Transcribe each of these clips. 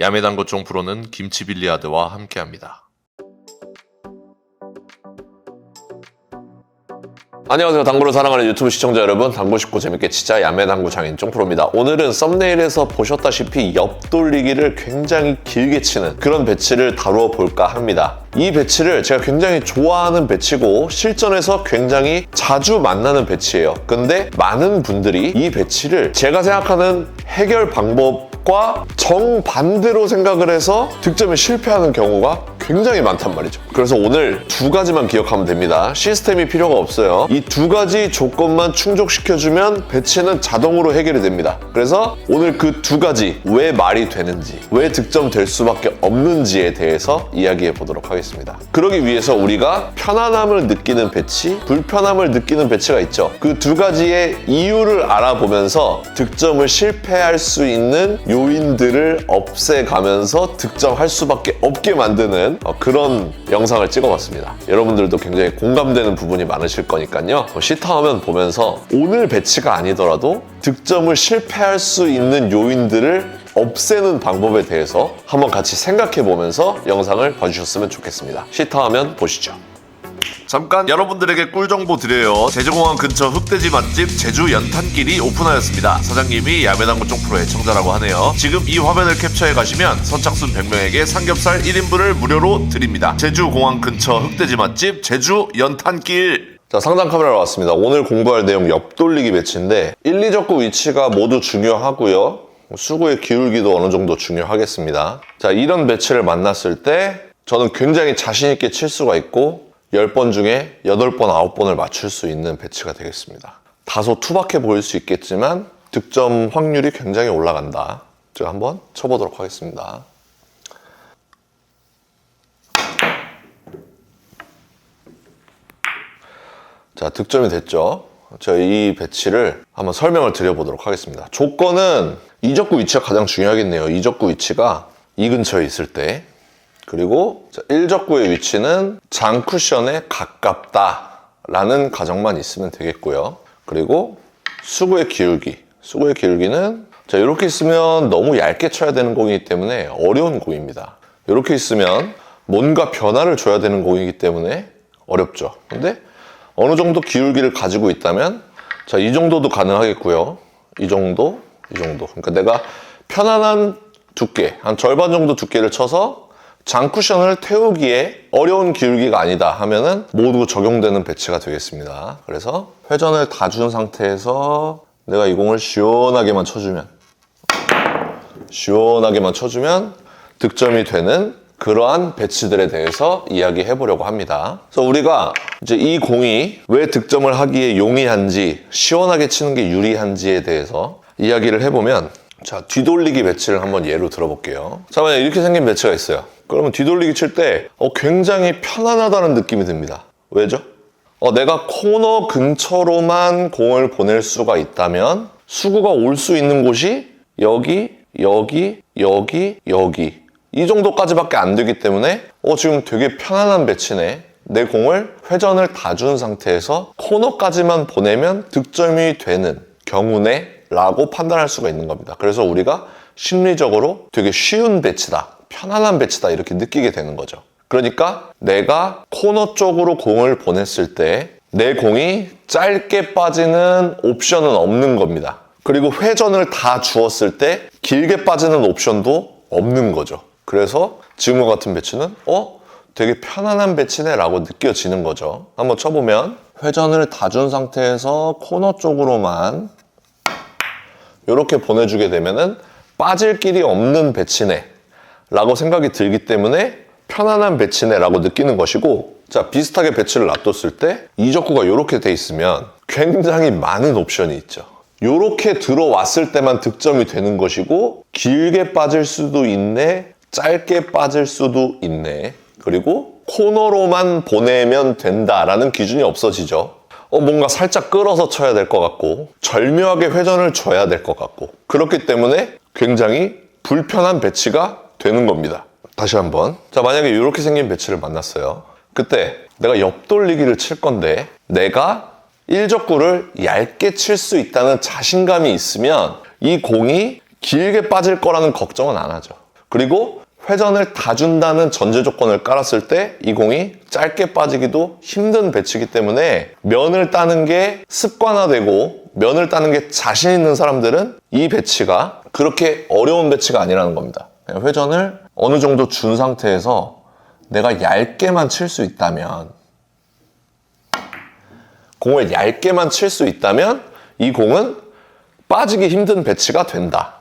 야매당구 쫑프로는 김치빌리아드와 함께합니다. 안녕하세요. 당구를 사랑하는 유튜브 시청자 여러분, 당구 쉽고 재밌게 치자 야매당구 장인 쫑프로입니다. 오늘은 썸네일에서 보셨다시피 옆돌리기를 굉장히 길게 치는 그런 배치를 다루어 볼까 합니다. 이 배치를 제가 굉장히 좋아하는 배치고 실전에서 굉장히 자주 만나는 배치예요. 근데 많은 분들이 이 배치를 제가 생각하는 해결 방법과 정반대로 생각을 해서 득점에 실패하는 경우가 굉장히 많단 말이죠. 그래서 오늘 두 가지만 기억하면 됩니다. 시스템이 필요가 없어요. 이 두 가지 조건만 충족시켜주면 배치는 자동으로 해결이 됩니다. 그래서 오늘 그 두 가지 왜 말이 되는지, 왜 득점될 수밖에 없는지에 대해서 이야기해 보도록 하겠습니다. 그러기 위해서 우리가 편안함을 느끼는 배치, 불편함을 느끼는 배치가 있죠. 그 두 가지의 이유를 알아보면서 득점을 실패할 수 있는 요인들을 없애가면서 득점할 수밖에 없게 만드는 그런 영상을 찍어봤습니다. 여러분들도 굉장히 공감되는 부분이 많으실 거니까요. 시타하면 보면서 오늘 배치가 아니더라도 득점을 실패할 수 있는 요인들을 없애는 방법에 대해서 한번 같이 생각해 보면서 영상을 봐주셨으면 좋겠습니다. 시타하면 보시죠. 잠깐 여러분들에게 꿀 정보 드려요. 제주공항 근처 흑돼지 맛집 제주 연탄길이 오픈하였습니다. 사장님이 야매당구 쫑프로의 청자라고 하네요. 지금 이 화면을 캡처해 가시면 선착순 100명에게 삼겹살 1인분을 무료로 드립니다. 제주공항 근처 흑돼지 맛집 제주 연탄길. 자, 상단 카메라로 왔습니다. 오늘 공부할 내용 옆돌리기 배치인데 1, 2적구 위치가 모두 중요하고요. 수구의 기울기도 어느 정도 중요하겠습니다. 자, 이런 배치를 만났을 때 저는 굉장히 자신 있게 칠 수가 있고 10번 중에 8번, 9번을 맞출 수 있는 배치가 되겠습니다. 다소 투박해 보일 수 있겠지만 득점 확률이 굉장히 올라간다. 제가 한번 쳐보도록 하겠습니다. 자, 득점이 됐죠. 제가 이 배치를 한번 설명을 드려보도록 하겠습니다. 조건은 이적구 위치가 가장 중요하겠네요. 이적구 위치가 이 근처에 있을 때, 그리고 1적구의 위치는 장 쿠션에 가깝다라는 가정만 있으면 되겠고요. 그리고 수구의 기울기는 자, 이렇게 있으면 너무 얇게 쳐야 되는 공이기 때문에 어려운 공입니다. 이렇게 있으면 뭔가 변화를 줘야 되는 공이기 때문에 어렵죠. 근데 어느 정도 기울기를 가지고 있다면 자, 이 정도도 가능하겠고요. 이 정도. 그러니까 내가 편안한 두께, 한 절반 정도 두께를 쳐서 장 쿠션을 태우기에 어려운 기울기가 아니다 하면은 모두 적용되는 배치가 되겠습니다. 그래서 회전을 다 준 상태에서 내가 이 공을 시원하게만 쳐주면 득점이 되는 그러한 배치들에 대해서 이야기해 보려고 합니다. 그래서 우리가 이제 이 공이 왜 득점을 하기에 용이한지, 시원하게 치는 게 유리한지에 대해서 이야기를 해보면, 자, 뒤돌리기 배치를 한번 예로 들어볼게요. 자, 만약 이렇게 생긴 배치가 있어요. 그러면 뒤돌리기 칠 때 굉장히 편안하다는 느낌이 듭니다. 왜죠? 내가 코너 근처로만 공을 보낼 수가 있다면 수구가 올 수 있는 곳이 여기 이 정도까지밖에 안 되기 때문에 지금 되게 편안한 배치네. 내 공을 회전을 다 준 상태에서 코너까지만 보내면 득점이 되는 경우네 라고 판단할 수가 있는 겁니다. 그래서 우리가 심리적으로 되게 쉬운 배치다, 편안한 배치다 이렇게 느끼게 되는 거죠. 그러니까 내가 코너 쪽으로 공을 보냈을 때 내 공이 짧게 빠지는 옵션은 없는 겁니다. 그리고 회전을 다 주었을 때 길게 빠지는 옵션도 없는 거죠. 그래서 지금과 같은 배치는 되게 편안한 배치네 라고 느껴지는 거죠. 한번 쳐보면 회전을 다 준 상태에서 코너 쪽으로만 이렇게 보내주게 되면은 빠질 길이 없는 배치네 라고 생각이 들기 때문에 편안한 배치네 라고 느끼는 것이고, 자, 비슷하게 배치를 놔뒀을 때 이적구가 이렇게 돼 있으면 굉장히 많은 옵션이 있죠. 이렇게 들어왔을 때만 득점이 되는 것이고, 길게 빠질 수도 있네, 짧게 빠질 수도 있네, 그리고 코너로만 보내면 된다라는 기준이 없어지죠. 뭔가 살짝 끌어서 쳐야 될 것 같고 절묘하게 회전을 줘야 될 것 같고, 그렇기 때문에 굉장히 불편한 배치가 되는 겁니다. 다시 한번, 자, 만약에 이렇게 생긴 배치를 만났어요. 그때 내가 옆돌리기를 칠 건데 내가 1적구를 얇게 칠 수 있다는 자신감이 있으면 이 공이 길게 빠질 거라는 걱정은 안 하죠. 그리고 회전을 다 준다는 전제 조건을 깔았을 때 이 공이 짧게 빠지기도 힘든 배치이기 때문에 면을 따는 게 습관화되고 면을 따는 게 자신 있는 사람들은 이 배치가 그렇게 어려운 배치가 아니라는 겁니다. 그냥 회전을 어느 정도 준 상태에서 내가 얇게만 칠 수 있다면, 공을 얇게만 칠 수 있다면 이 공은 빠지기 힘든 배치가 된다.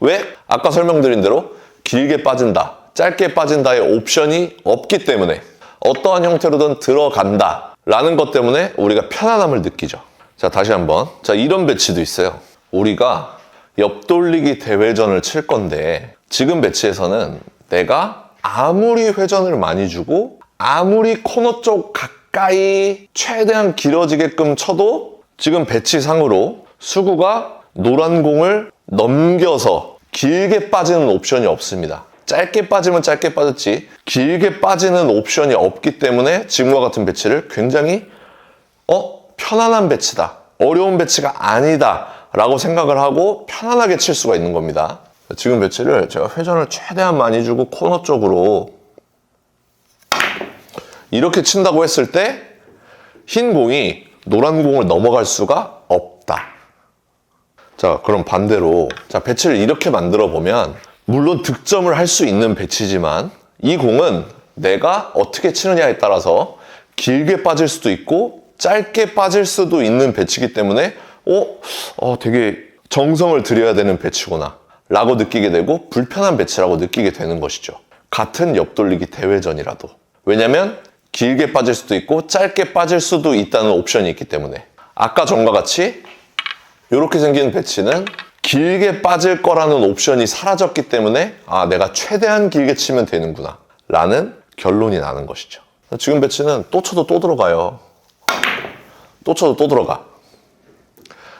왜? 아까 설명드린 대로 길게 빠진다, 짧게 빠진다의 옵션이 없기 때문에, 어떠한 형태로든 들어간다 라는 것 때문에 우리가 편안함을 느끼죠. 자, 다시 한번. 자, 이런 배치도 있어요. 우리가 옆돌리기 대회전을 칠 건데 지금 배치에서는 내가 아무리 회전을 많이 주고 아무리 코너 쪽 가까이 최대한 길어지게끔 쳐도 지금 배치상으로 수구가 노란 공을 넘겨서 길게 빠지는 옵션이 없습니다. 짧게 빠지면 짧게 빠졌지 길게 빠지는 옵션이 없기 때문에 지금과 같은 배치를 굉장히 편안한 배치다, 어려운 배치가 아니다 라고 생각을 하고 편안하게 칠 수가 있는 겁니다. 지금 배치를 제가 회전을 최대한 많이 주고 코너 쪽으로 이렇게 친다고 했을 때 흰 공이 노란 공을 넘어갈 수가 없다. 자, 그럼 반대로 자, 배치를 이렇게 만들어 보면 물론 득점을 할 수 있는 배치지만 이 공은 내가 어떻게 치느냐에 따라서 길게 빠질 수도 있고 짧게 빠질 수도 있는 배치이기 때문에 되게 정성을 들여야 되는 배치구나 라고 느끼게 되고 불편한 배치라고 느끼게 되는 것이죠. 같은 옆돌리기 대회전이라도. 왜냐면 길게 빠질 수도 있고 짧게 빠질 수도 있다는 옵션이 있기 때문에. 아까 전과 같이 이렇게 생긴 배치는 길게 빠질 거라는 옵션이 사라졌기 때문에 내가 최대한 길게 치면 되는구나 라는 결론이 나는 것이죠. 지금 배치는 또 쳐도 또 들어가요. 또 쳐도 또 들어가.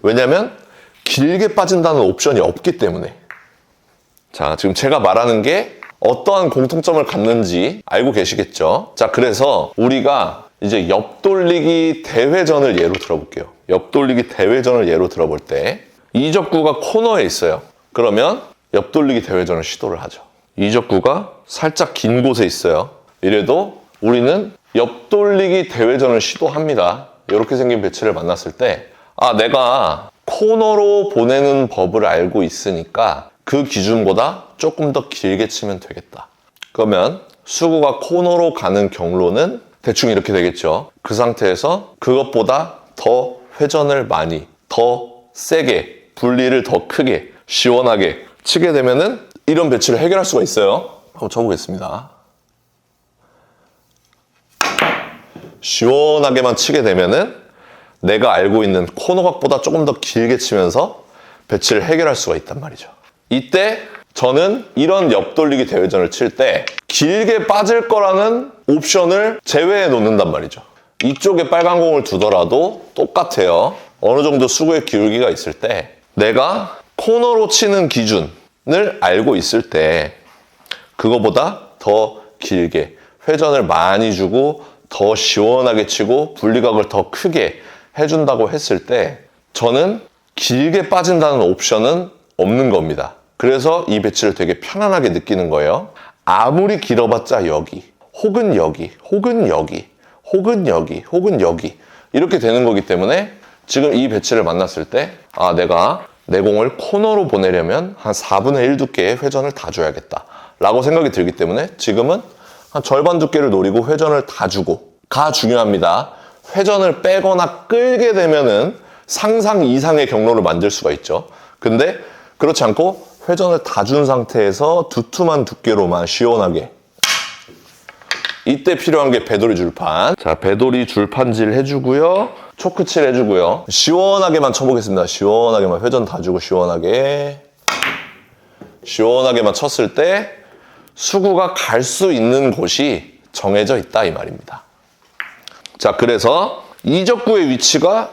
왜냐면 길게 빠진다는 옵션이 없기 때문에. 자, 지금 제가 말하는 게 어떠한 공통점을 갖는지 알고 계시겠죠? 자, 그래서 우리가 이제 옆돌리기 대회전을 예로 들어볼게요. 옆돌리기 대회전을 예로 들어볼 때 이적구가 코너에 있어요. 그러면 옆돌리기 대회전을 시도를 하죠. 이적구가 살짝 긴 곳에 있어요. 이래도 우리는 옆돌리기 대회전을 시도합니다. 이렇게 생긴 배치를 만났을 때 내가 코너로 보내는 법을 알고 있으니까 그 기준보다 조금 더 길게 치면 되겠다. 그러면 수구가 코너로 가는 경로는 대충 이렇게 되겠죠. 그 상태에서 그것보다 더 회전을 많이, 더 세게, 분리를 더 크게, 시원하게 치게 되면은 이런 배치를 해결할 수가 있어요. 한번 쳐보겠습니다. 시원하게만 치게 되면은 내가 알고 있는 코너각보다 조금 더 길게 치면서 배치를 해결할 수가 있단 말이죠. 이때 저는 이런 옆돌리기 대회전을 칠 때 길게 빠질 거라는 옵션을 제외해 놓는단 말이죠. 이쪽에 빨간 공을 두더라도 똑같아요. 어느 정도 수구의 기울기가 있을 때 내가 코너로 치는 기준을 알고 있을 때 그거보다 더 길게 회전을 많이 주고 더 시원하게 치고 분리각을 더 크게 해준다고 했을 때 저는 길게 빠진다는 옵션은 없는 겁니다. 그래서 이 배치를 되게 편안하게 느끼는 거예요. 아무리 길어봤자 여기, 혹은 여기, 혹은 여기, 혹은 여기, 혹은 여기 이렇게 되는 거기 때문에 지금 이 배치를 만났을 때 내가 내 공을 코너로 보내려면 한 4분의 1 두께의 회전을 다 줘야겠다 라고 생각이 들기 때문에 지금은 한 절반 두께를 노리고 회전을 다 주고 가 중요합니다. 회전을 빼거나 끌게 되면은 상상 이상의 경로를 만들 수가 있죠. 근데 그렇지 않고 회전을 다 준 상태에서 두툼한 두께로만 시원하게. 이때 필요한 게 배돌이 줄판. 자, 배돌이 줄판질 해주고요. 초크칠 해주고요. 시원하게만 쳐보겠습니다. 시원하게만 회전 다 주고 시원하게. 시원하게만 쳤을 때 수구가 갈 수 있는 곳이 정해져 있다 이 말입니다. 자, 그래서 이적구의 위치가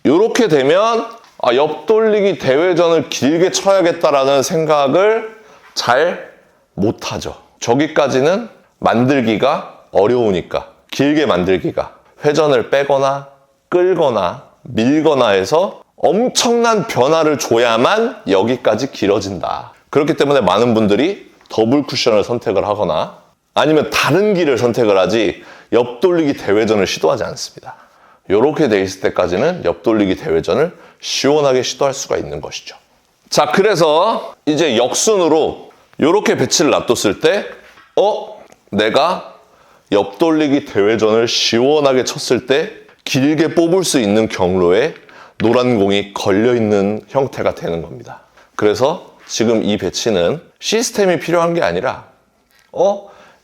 이렇게 되면 옆돌리기 대회전을 길게 쳐야겠다라는 생각을 잘 못하죠. 저기까지는 만들기가 어려우니까 길게 만들기가 회전을 빼거나 끌거나 밀거나 해서 엄청난 변화를 줘야만 여기까지 길어진다. 그렇기 때문에 많은 분들이 더블 쿠션을 선택을 하거나 아니면 다른 길을 선택을 하지 옆돌리기 대회전을 시도하지 않습니다. 이렇게 돼 있을 때까지는 옆돌리기 대회전을 시원하게 시도할 수가 있는 것이죠. 자, 그래서 이제 역순으로 이렇게 배치를 놔뒀을 때 내가 옆돌리기 대회전을 시원하게 쳤을 때 길게 뽑을 수 있는 경로에 노란 공이 걸려있는 형태가 되는 겁니다. 그래서 지금 이 배치는 시스템이 필요한 게 아니라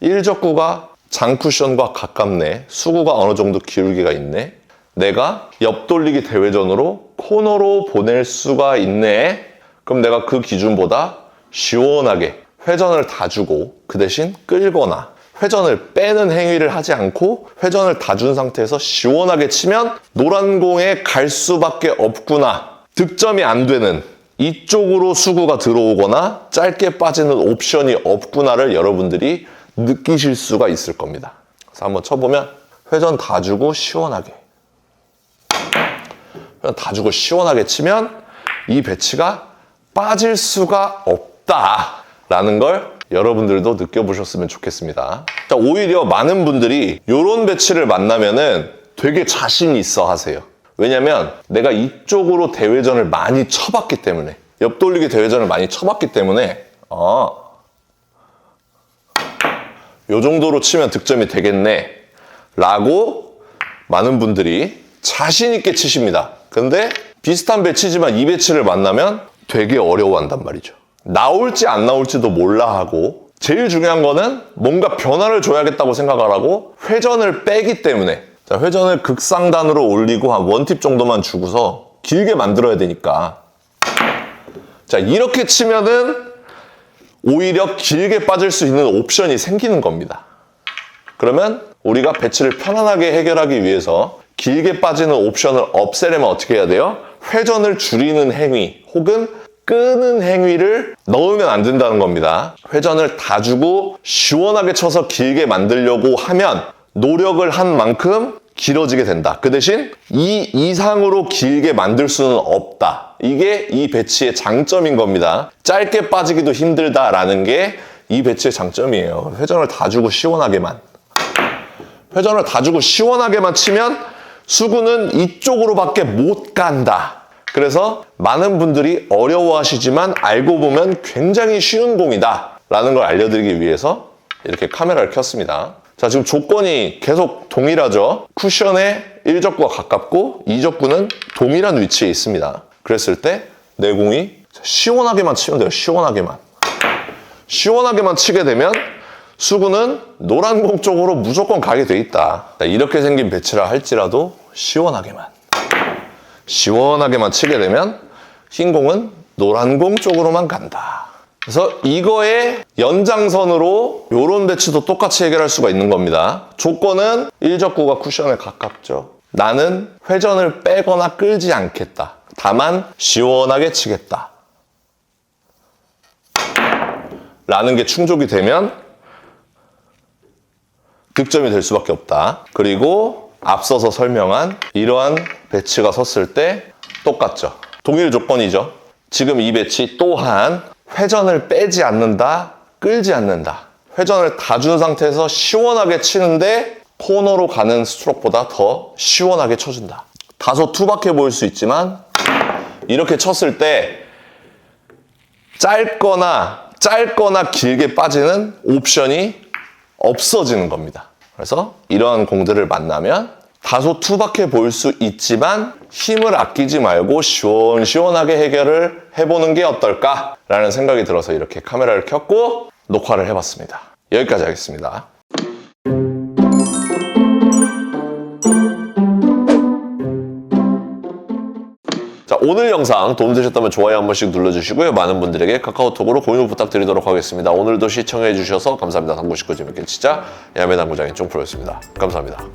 1적구가 장쿠션과 가깝네, 수구가 어느 정도 기울기가 있네, 내가 옆돌리기 대회전으로 코너로 보낼 수가 있네. 그럼 내가 그 기준보다 시원하게 회전을 다 주고 그 대신 끌거나 회전을 빼는 행위를 하지 않고 회전을 다 준 상태에서 시원하게 치면 노란 공에 갈 수밖에 없구나. 득점이 안 되는 이쪽으로 수구가 들어오거나 짧게 빠지는 옵션이 없구나를 여러분들이 느끼실 수가 있을 겁니다. 그래서 한번 쳐보면 회전 다 주고 시원하게, 회전 다 주고 시원하게 치면 이 배치가 빠질 수가 없다라는 걸 여러분들도 느껴보셨으면 좋겠습니다. 자, 오히려 많은 분들이 이런 배치를 만나면은 되게 자신 있어 하세요. 왜냐면 내가 이쪽으로 대회전을 많이 쳐봤기 때문에, 옆돌리기 대회전을 많이 쳐봤기 때문에 요 정도로 치면 득점이 되겠네 라고 많은 분들이 자신 있게 치십니다. 근데 비슷한 배치지만 이 배치를 만나면 되게 어려워한단 말이죠. 나올지 안 나올지도 몰라 하고, 제일 중요한 거는 뭔가 변화를 줘야겠다고 생각을 하고 회전을 빼기 때문에, 자, 회전을 극상단으로 올리고 한 원팁 정도만 주고서 길게 만들어야 되니까, 자, 이렇게 치면은 오히려 길게 빠질 수 있는 옵션이 생기는 겁니다. 그러면 우리가 배치를 편안하게 해결하기 위해서 길게 빠지는 옵션을 없애려면 어떻게 해야 돼요? 회전을 줄이는 행위 혹은 끄는 행위를 넣으면 안 된다는 겁니다. 회전을 다 주고 시원하게 쳐서 길게 만들려고 하면 노력을 한 만큼 길어지게 된다. 그 대신 이 이상으로 길게 만들 수는 없다. 이게 이 배치의 장점인 겁니다. 짧게 빠지기도 힘들다라는 게 이 배치의 장점이에요. 회전을 다 주고 시원하게만. 회전을 다 주고 시원하게만 치면 수구는 이쪽으로밖에 못 간다. 그래서 많은 분들이 어려워하시지만 알고 보면 굉장히 쉬운 공이다 라는 걸 알려드리기 위해서 이렇게 카메라를 켰습니다. 자, 지금 조건이 계속 동일하죠. 쿠션에 1적구가 가깝고 2적구는 동일한 위치에 있습니다. 그랬을 때 내 공이 시원하게만 치면 돼요. 시원하게만. 시원하게만 치게 되면 수구는 노란 공 쪽으로 무조건 가게 돼 있다. 자, 이렇게 생긴 배치라 할지라도 시원하게만 치게 되면 흰 공은 노란 공 쪽으로만 간다. 그래서 이거의 연장선으로 이런 배치도 똑같이 해결할 수가 있는 겁니다. 조건은 1적구가 쿠션에 가깝죠. 나는 회전을 빼거나 끌지 않겠다. 다만 시원하게 치겠다. 라는 게 충족이 되면 득점이 될 수밖에 없다. 그리고 앞서서 설명한 이러한 배치가 섰을 때 똑같죠. 동일 조건이죠. 지금 이 배치 또한 회전을 빼지 않는다, 끌지 않는다. 회전을 다 준 상태에서 시원하게 치는데 코너로 가는 스트로크보다 더 시원하게 쳐준다. 다소 투박해 보일 수 있지만 이렇게 쳤을 때 짧거나 길게 빠지는 옵션이 없어지는 겁니다. 그래서 이러한 공들을 만나면 다소 투박해 보일 수 있지만 힘을 아끼지 말고 시원시원하게 해결을 해보는 게 어떨까라는 생각이 들어서 이렇게 카메라를 켰고 녹화를 해봤습니다. 여기까지 하겠습니다. 자, 오늘 영상 도움되셨다면 좋아요 한 번씩 눌러주시고요. 많은 분들에게 카카오톡으로 공유 부탁드리도록 하겠습니다. 오늘도 시청해주셔서 감사합니다. 당구 식구 재밌게 치자 야매 당구장의 쫑프로였습니다. 감사합니다.